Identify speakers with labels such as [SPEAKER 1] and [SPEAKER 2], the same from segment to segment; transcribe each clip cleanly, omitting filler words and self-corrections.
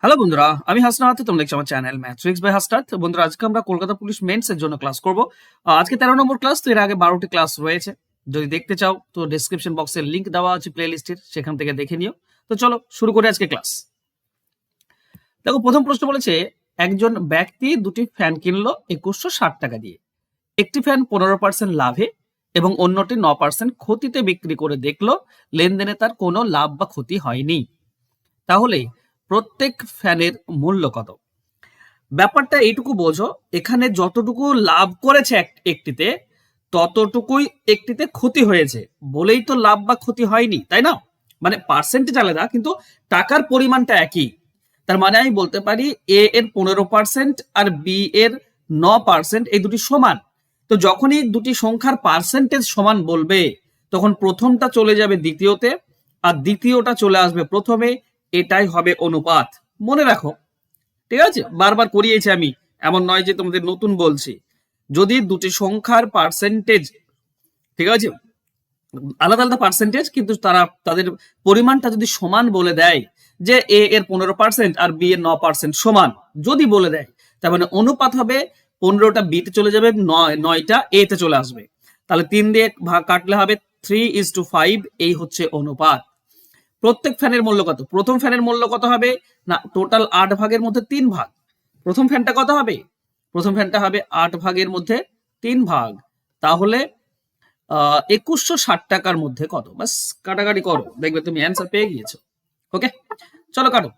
[SPEAKER 1] Hello বন্ধুরা, আমি হাসনাত। তোমরা দেখছো আমার চ্যানেল ম্যাথ্রিক্স বাই হাসনাত। বন্ধুরা, আজকে আমরা কলকাতা পুলিশ মেন্স এর জন্য ক্লাস করব। আজকে 13 নম্বর ক্লাস। তো এর আগে 12টি ক্লাস রয়েছে। যদি দেখতে চাও তো ডেসক্রিপশন বক্সে লিংক দেওয়া আছে প্লে লিস্টের, সেখান থেকে দেখে নিও। তো চলো শুরু করি আজকে ক্লাস। দেখো, প্রথম প্রশ্ন বলেছে একজন ব্যক্তি দুটি ফ্যান কিনলো 2160 টাকা দিয়ে। একটি ফ্যান 15% লাভে এবং অন্যটি 9% ক্ষতিতে বিক্রি করে দেখলো লেনদেনে তার কোনো লাভ বা ক্ষতি হয়নি। তাহলে প্রত্যেক ফ্যানের মূল্য কত? ব্যাপারটা এইটুকু বোঝো, এখানে যতটুকু লাভ করেছে একটিতে, ততটুকুই একটিতে ক্ষতি হয়েছে বলেই তো লাভ বা ক্ষতি হয়নি, তাই না? মানে পার্সেন্টেজ আলাদা কিন্তু টাকার পরিমাণটা একই। তার মানে আমি বলতে পারি এ এর 15% আর বি এর 9% এই দুটি সমান। তো যখনই দুটি সংখ্যার পার্সেন্টেজ সমান বলবে, তখন প্রথমটা চলে যাবে দ্বিতীয়তে আর দ্বিতীয়টা চলে আসবে প্রথমে। এটাই হবে অনুপাত। মনে রাখো, ঠিক আছে? বারবার করিয়েছি আমি, এমন নয় যে তোমাদের নতুন বলছি। যদি দুটি সংখ্যার পার্সেন্টেজ, ঠিক আছে, আলাদা আলাদা পার্সেন্টেজ, কিন্তু তাদের পরিমাণটা যদি সমান বলে দেয়, যে এ এর 15% আর বি এর 9% সমান যদি বলে দেয়, তার মানে অনুপাত হবে 15টা বি তে চলে যাবে, 9টা এ তে চলে আসবে। তাহলে 3 দিয়ে ভাগ কাটলে হবে 3:5। এই হচ্ছে অনুপাত। প্রত্যেক ফ্যানের মূল্য কত? প্রথম ফ্যানের মূল্য কত হবে না, টোটাল 8 ভাগের মধ্যে 3 ভাগ। প্রথম ফ্যানটা কত হবে? প্রথম ফ্যানটা হবে 8 ভাগের মধ্যে 3 ভাগ। তাহলে 2160 টাকার মধ্যে কত? বাস কাটাকাটি করো, দেখবে তুমি অ্যান্সার পেয়ে গিয়েছো। ওকে, চলো কাটো।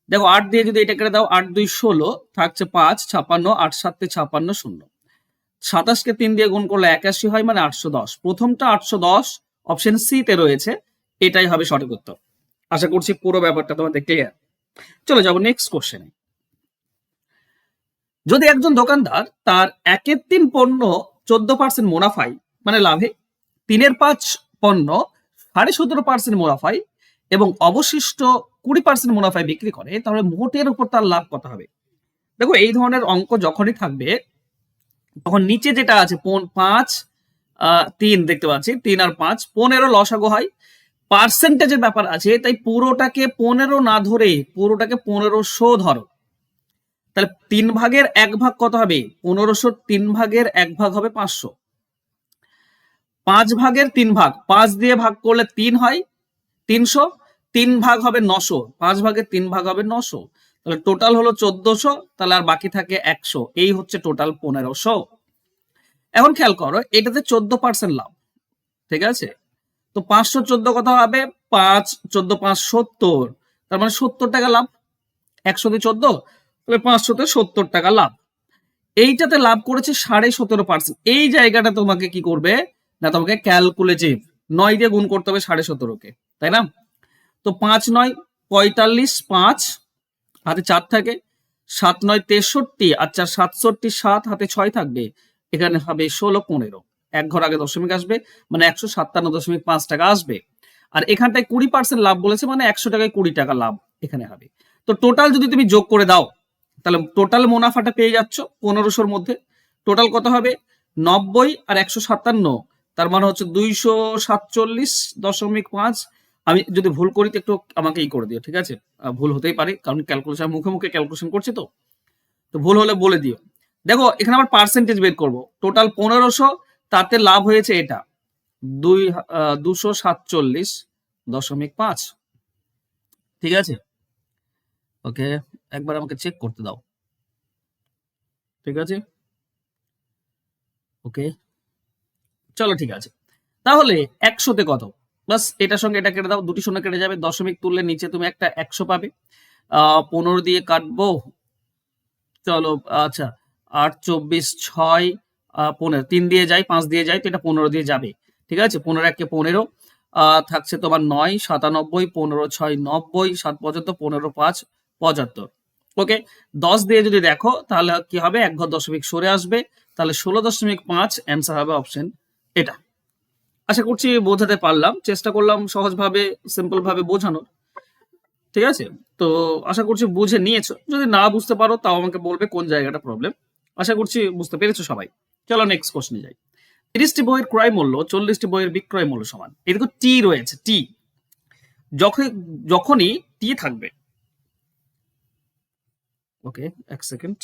[SPEAKER 1] দেখো, 8 দিয়ে যদি এটা কেটে দাও, 8 2 16, থাকছে 5 56, 8 7 56 0। 27 কে 3 দিয়ে গুণ করলে 81 হয়, মানে 810। প্রথমটা 810 অপশন সি তে রয়েছে, এটাই হবে সঠিক উত্তর। আশা করছি পুরো ব্যাপারটা তোমাদের ক্লিয়ার। চলে যাবো নেক্সট কোশ্চেনে। যদি একজন দোকানদার তার 1/3 পণ্য 14% মুনাফায়, মানে লাভে, 3/5 পণ্য 17.5% মুনাফায় এবং অবশিষ্ট 20% মুনাফায় বিক্রি করে, তাহলে মোটের উপর তার লাভ কত হবে? দেখো, এই ধরনের অঙ্ক যখনই থাকবে, তখন নিচে যেটা আছে 5 3 দেখতে পাচ্ছি, 3 আর 5 15 লসাগু হয়। পার্সেন্টেজের ব্যাপার আছে, তাই পুরোটাকে 15 না ধরে পুরোটাকে 1500 ধরো। তাহলে 3 ভাগের 1 ভাগ কত হবে? 1500। 3 ভাগের 1 ভাগ হবে 500। 5 ভাগের 3 ভাগ, 5 দিয়ে ভাগ করলে 3 হয় 300। 3 ভাগ হবে 900, 5 ভাগের 3 ভাগ হবে 900। তাহলে টোটাল হলো 1400, তাহলে আর বাকি থাকে 100। এই হচ্ছে টোটাল 1500। এখন খেয়াল করো, এটাতে 14% লাভ, ঠিক আছে? তো 514 কত হবে? 5 14 5 70, তার মানে 70 টাকা লাভ। 100 দিয়ে 14, তাহলে 500তে 70 টাকা লাভ। এইটাতে লাভ করেছে 17.5%। এই জায়গাটা তোমাকে কি করবে না, তোমাকে ক্যালকুলেটিভ 9 দিয়ে গুণ করতে হবে 17.5-কে, তাই না? তো 5 9 45, 5 হাতে 4 থাকে, 7 9 63, আর 4 67, 7 হাতে 6 থাকবে, এখানে হবে 16 15। এক ঘর আগে দশমিক আসবে, মানে 157.5 টাকা আসবে। আর এখানটায় 20% লাভ বলেছে, মানে 100 টাকায় 20 টাকা লাভ এখানে হবে। তো টোটাল যদি তুমি যোগ করে দাও, তাহলে টোটাল মুনাফাটা পেয়ে যাচ্ছ 1500-র মধ্যে। টোটাল কত হবে? 90 আর 157, তার মানে হচ্ছে 247.5। আমি যদি ভুল করি তো একটু আমাকে করে দিও, ঠিক আছে? ভুল হতেই পারে, কারণ ক্যালকুলেশন মুখে মুখে ক্যালকুলেশন করছি, তো তো ভুল হলে বলে দিও। দেখো, এখানে আবার পার্সেন্টেজ বের করব। টোটাল 1500, তাতে লাভ হয়েছে এটা 247.5। ঠিক আছে? ওকে, একবার আমাকে চেক করতে দাও। ঠিক আছে, ওকে, চলো ঠিক আছে। তাহলে 100তে কত? বাস এটার সঙ্গে এটা কেটে দাও, দুটি শূন্য কেটে যাবে, দশমিক তুললে নিচে তুমি একটা 100 পাবে। 15 দিয়ে কাটবো, চলো, আচ্ছা, 8 24 6 15, 3 দিয়ে যাই 5 দিয়ে যাই, তো এটা 15 দিয়ে যাবে। ঠিক আছে, 15 1 15, থাকছে তোমার 9 97, 15 6 90, 7 75, 15 5 75। ওকে, 10 দিয়ে যদি দেখো তাহলে কি হবে? এক ঘর দশমিক সরে আসবে, তাহলে 16.5 অ্যান্সার হবে অপশন এটা। আশা করছি বোঝাতে পারলাম, চেষ্টা করলাম সহজভাবে সিম্পল ভাবে বোঝানোর। ঠিক আছে, তো আশা করছি বুঝে নিয়েছো। যদি না বুঝতে পারো তাও আমাকে বলবে কোন জায়গাটা প্রবলেম। আশা করছি বুঝতে পেরেছো সবাই। চলো নেক্সট কোশ্চেনে যাই। 30টি বইয়ের ক্রয় মূল্য 40টি বইয়ের বিক্রয় মূল্য সমান। এদিকে টি রয়েছে, টি যখনই টি থাকবে, ওকে, এক সেকেন্ড।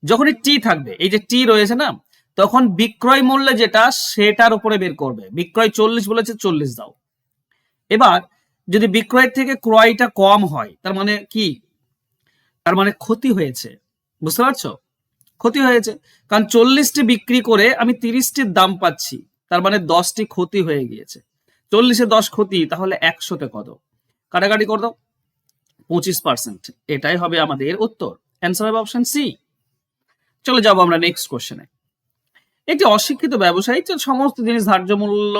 [SPEAKER 1] যখনই টি থাকবে, এই যে টি রয়েছে না, তখন বিক্রয় মূল্য যেটা সেটার উপরে বের করবে। বিক্রয় 40 বলেছে, 40 দাও। এবার যদি বিক্রয়ের থেকে ক্রয়টা কম হয়, তার মানে কি? তার মানে ক্ষতি হয়েছে। বুঝতে পারছো? ক্ষতি হয়েছে, কারণ 40টি বিক্রি করে আমি 30টির দাম পাচ্ছি, তার মানে 10টি ক্ষতি হয়ে গিয়েছে। 40-এ 10 ক্ষতি, তাহলে 100-তে কত? কাটাকাটি করে দাও, 25%। এটাই হবে আমাদের উত্তর। অ্যান্সার হবে অপশন সি। চলে যাবো আমরা নেক্সট কোশ্চেনে। একটি অশিক্ষিত ব্যবসায়ী যে সমস্ত জিনিস ধার্য মূল্য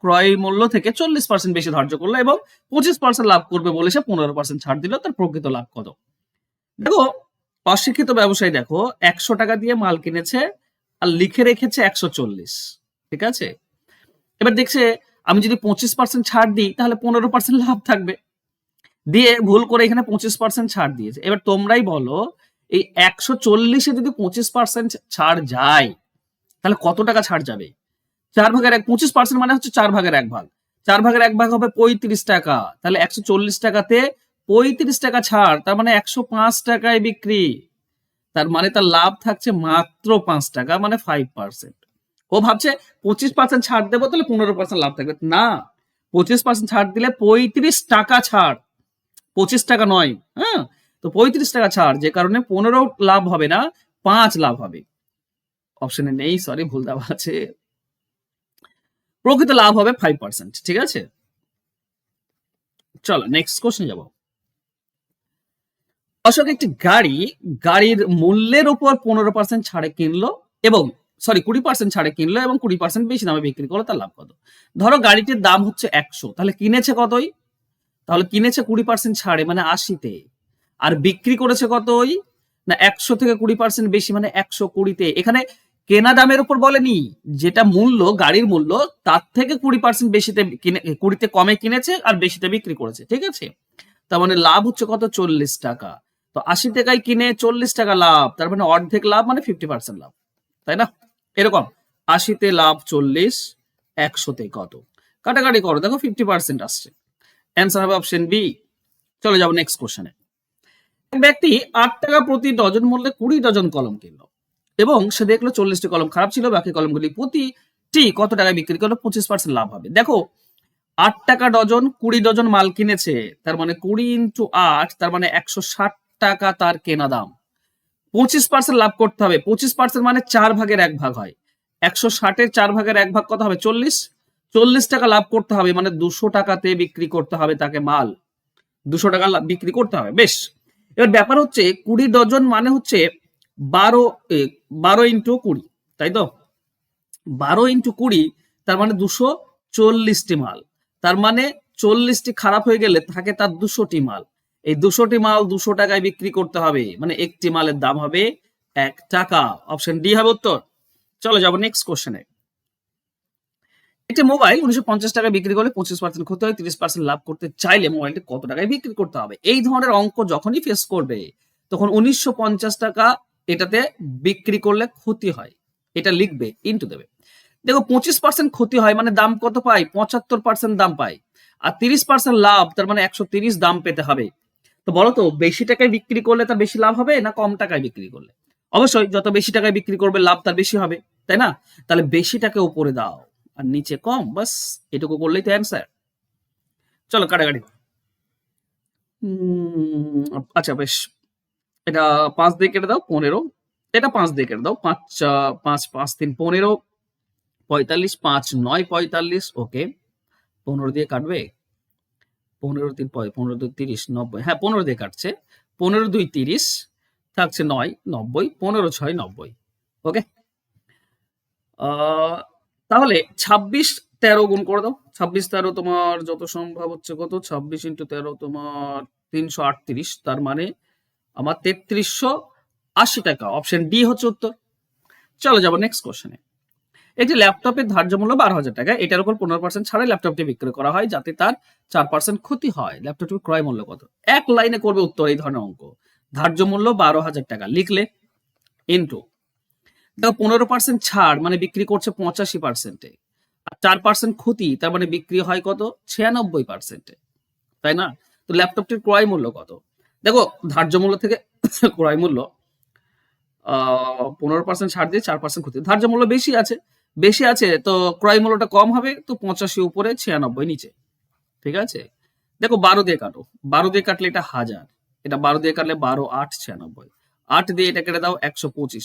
[SPEAKER 1] ক্রয় মূল্য থেকে 40% বেশি ধার্য করলো এবং 25% লাভ করবে বলে সে 15% ছাড় দিল, তার প্রকৃত লাভ কত? দেখো, অশিক্ষিত ব্যবসায়ী দেখো 100 টাকা দিয়ে মাল কিনেছে আর লিখে রেখেছে 140। ঠিক আছে, এবার দেখছে আমি যদি 25% ছাড় দিই তাহলে 15% লাভ থাকবে, দিয়ে ভুল করে এখানে 25% ছাড় দিয়েছে। এবার তোমরাই বলো, এই 140-এ যদি 25% ছাড় যায় তাহলে কত টাকা ছাড় যাবে? 4/1, 25% মানে হচ্ছে 4/1 ভাগ। 4/1 হবে 35 টাকা, তাহলে 140 টাকাতে 35 টাকা ছাড়, তার মানে 105 টাকায় বিক্রি। তার মানে তার লাভ থাকছে মাত্র 5 টাকা, মানে 5%। ও ভাবছে 25% ছাড় দেবো তাহলে 15% লাভ থাকবে না। 25% ছাড় দিলে 35 টাকা ছাড়, 25 টাকা নয়। হ্যাঁ, তো 35 টাকা ছাড়, যে কারণে 15 লাভ হবে না, 5 লাভ হবে। অপশনে নেই, সরি, ভুল দেওয়া আছে। প্রকৃত লাভ হবে 5%। ঠিক আছে, চলো নেক্সট কোশ্চেন যাব। অশোক একটি গাড়ির মূল্যের উপর 15% ছাড়ে কিনলো এবং 20% ছাড়ে কিনলো এবং 20% বেশি দামে বিক্রি করলো, তার লাভ কত? ধরো গাড়িটির দাম হচ্ছে 100, তাহলে কিনেছে কতই? তাহলে কিনেছে 20% ছাড়ে মানে 80-তে, আর বিক্রি করেছে কতই? না 100 থেকে 20% বেশি মানে 120-তে। এখানে কেনা দামের উপর বলেনি, যেটা মূল্য গাড়ির মূল্য তার থেকে 20% বেশিতে কিনে, 20-তে কমে কিনেছে আর বেশিতে বিক্রি করেছে। ঠিক আছে, তার মানে লাভ হচ্ছে কত? 40 টাকা। তো 80 টাকায় কিনে 40 টাকা লাভ, তার মানে অর্ধেক লাভ মানে 50% লাভ, তাই না? এরকম 80-তে লাভ 40, 100-তে কত? কাটাকাটি করো, দেখো 50% আসছে। অ্যান্সার হবে অপশন বি। চলে যাবো নেক্সট কোশ্চেনে। এক ব্যক্তি 8 টাকা প্রতি ডজন মূল্যে 20 ডজন কলম কিনলো এবং সে দেখলো 40টি কলম খারাপ ছিল, বাকি কলমগুলি প্রতিটি কত টাকায় বিক্রি করলো? 25% লাভ হবে। দেখো, 8 টাকা ডজন, 20 ডজন মাল কিনেছে, তার মানে 20 ইন্টু 8, তার মানে 160 টাকা তার কেনা দাম। 25% লাভ করতে হবে, 25% মানে 4/1 হয়। 160-এর 4/1 কত হবে? 40। 40 টাকা লাভ করতে হবে, মানে 200 টাকাতে বিক্রি করতে হবে তাকে মাল, 200 টাকা বিক্রি করতে হবে। বেশ, এবার ব্যাপার হচ্ছে 20 ডজন মানে হচ্ছে 12 ইন্টু 20, তাই তো? 12 ইন্টু 20, তার মানে 240টি মাল। তার মানে 40টি খারাপ হয়ে গেলে থাকে তার 200টি মাল। এই 200টি মাল 200 টাকায় বিক্রি করতে হবে, মানে একটি মালের দাম হবে 1 টাকা। অপশন ডি হবে উত্তর। চলো যাবো নেক্সট কোশ্চেনে। একটি মোবাইল 1950 টাকায় বিক্রি করলে 25% ক্ষতি হয়, 30% লাভ করতে চাইলে মোবাইলটি কত টাকায় বিক্রি করতে হবে? এই ধরনের অঙ্ক যখনই ফেস করবে তখন 1950 টাকা এটাতে বিক্রি করলে ক্ষতি হয়, এটা লিখবে, ইন্টু দেবে। দেখো 25% ক্ষতি হয় মানে দাম কত পাই? 75% দাম পাই। আর 30% লাভ, তার মানে 130 দাম পেতে হবে। তো বলো তো, বেশি টাকায় বিক্রি করলে তার বেশি লাভ হবে না কম টাকায় বিক্রি করলে? অবশ্যই যত বেশি টাকায় বিক্রি করবে লাভ তার বেশি হবে, তাই না? তাহলে বেশি টাকা উপরে দাও আর নিচে কম, বাস এটুকু করলেই তো অ্যান্সার। চলো কাটাকাটি। আচ্ছা বেশ, এটা 5 দিয়ে কেটে দাও, 15। এটা 5 দিয়ে কেটে দাও, 5 5 5 3 15, 45, 5 9 45। ওকে, 15 দিয়ে কাটবে। 15 3 15 2 30, 90। হ্যাঁ, 15 দিয়ে কাটছে। 15 2 30, থাকছে 9 90, 15 6 90। ওকে, তাহলে 26 13 গুণ করে দাও। 26 13 তোমার যত সম্ভব হচ্ছে কত? 26 ইন্টু 13 তোমার 338, তার মানে আমার 3380 টাকা। অপশন ডি হচ্ছে উত্তর। চলো যাবো নেক্সট কোশ্চেনে। একটি ল্যাপটপের ধার্য মূল্য 12,000 টাকা, এটার উপর 15% ছাড়ে ল্যাপটপটি বিক্রি করা হয় যাতে তার 4% ক্ষতি হয়, ল্যাপটপটির ক্রয় মূল্য কত? এক লাইনে করবে উত্তর এই ধরনের অঙ্ক। ধার্য মূল্য 12,000 টাকা লিখলে, ইন্টু, দেখো 15% ছাড় মানে বিক্রি করছে 85%-এ, আর 4% ক্ষতি, তার মানে বিক্রি হয় কত? 96%-এ, তাই না? তো ল্যাপটপটির ক্রয় মূল্য কত? দেখো ধার্য মূল্য থেকে ক্রয় মূল্য 15% ছাড় দিয়ে 4% ক্ষতি। ধার্য মূল্য বেশি আছে তো ক্রয় মূল্যটা কম হবে, তো 85 উপরে 96 নিচে। ঠিক আছে, দেখো 12 দিয়ে কাটো, 12 দিয়ে কাটলে এটা 1000, এটা 12 দিয়ে কাটলে 12 8 96, 8 দিয়ে এটা কেটে দাও 125।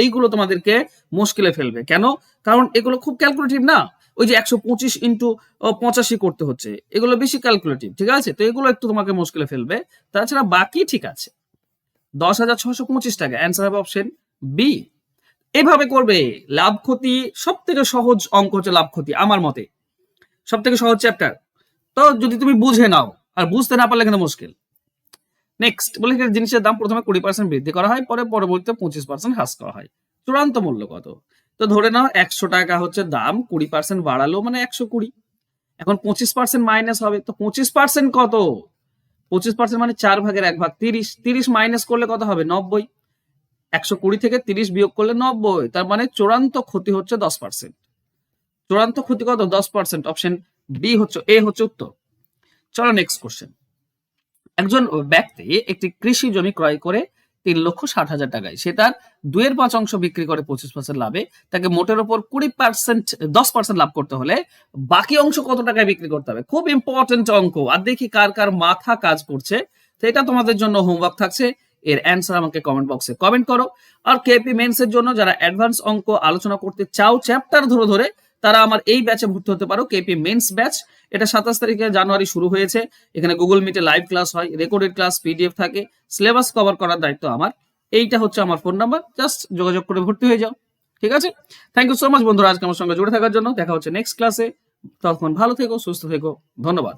[SPEAKER 1] এইগুলো তোমাদেরকে মুশকিলে ফেলবে। কেন? কারণ এগুলো খুব ক্যালকুলেটিভ না, ওই যে 125 ইন্টু 85 করতে হচ্ছে, এগুলো বেশি ক্যালকুলেটিভ। ঠিক আছে, তো এগুলো একটু তোমাকে মুশকিলে ফেলবে। তাছাড়া বাকি ঠিক আছে। 10,625 টাকা, অ্যান্সার হবে অপশন বি। এভাবে করবে। লাভ ক্ষতি সব থেকে সহজ অঙ্ক হচ্ছে লাভ ক্ষতি, আমার মতে সব থেকে সহজ চ্যাপ্টার। তো যদি তুমি বুঝে নাও, আর বুঝতে না পারলে কিন্তু মুশকিল। নেক্সট বলে জিনিসের দাম প্রথমে 20% বৃদ্ধি করা হয়, পরে পরবর্তীতে 25% হ্রাস করা হয়, চূড়ান্ত মূল্য কত? তো ধরে নাও 100 টাকা হচ্ছে দাম, 20% বাড়ালো মানে 120। এখন 25% মাইনাস হবে, তো 25% কত? 25% মানে 4 ভাগের 1 ভাগ 30, 30 মাইনাস করলে কত হবে? 90। 120 থেকে 30 বিয়োগ করলে 90, তার মানে চূড়ান্ত ক্ষতি হচ্ছে 10%। চূড়ান্ত ক্ষতি কত? 10%। অপশন বি হচ্ছে, এ হচ্ছে উত্তর। চলো নেক্সট কোশ্চেন। একজন ব্যক্তি একটি কৃষি জমি ক্রয় করে 3,60,000 টাকায়, সে তার 2/5 অংশ বিক্রি করে 25% লাভে, তাকে মোটের উপর 20% 10% লাভ করতে হলে বাকি অংশ কত টাকায় বিক্রি করতে হবে? খুব ইম্পর্টেন্ট অঙ্ক, আর দেখি কার কার মাথা কাজ করছে। তো এটা তোমাদের জন্য হোমওয়ার্ক থাকছে, এর অ্যান্সার আমাকে কমেন্ট বক্সে কমেন্ট করো। আর কেপি মেন্স এর জন্য যারা অ্যাডভান্স অঙ্ক আলোচনা করতে চাও চ্যাপ্টার ধরে ধরে, তারা আমার এই ব্যাচে ভর্তি হতে পারো, কেপি মেন্স ব্যাচ। এটা 27 তারিখে জানুয়ারি শুরু হয়েছে। এখানে গুগল মিটে লাইভ ক্লাস হয়, রেকর্ডেড ক্লাস, পিডিএফ থাকে, সিলেবাস কভার করার দায়িত্ব আমার। এইটা হচ্ছে আমার ফোন নাম্বার, জাস্ট যোগাযোগ করে ভর্তি হয়ে যাও। ঠিক আছে, থ্যাংক ইউ সো মাচ বন্ধুরা আজকে আমার সঙ্গে জুড়ে থাকার জন্য। দেখা হচ্ছে নেক্সট ক্লাসে। ততক্ষণ ভালো থেকো, সুস্থ থেকো, ধন্যবাদ।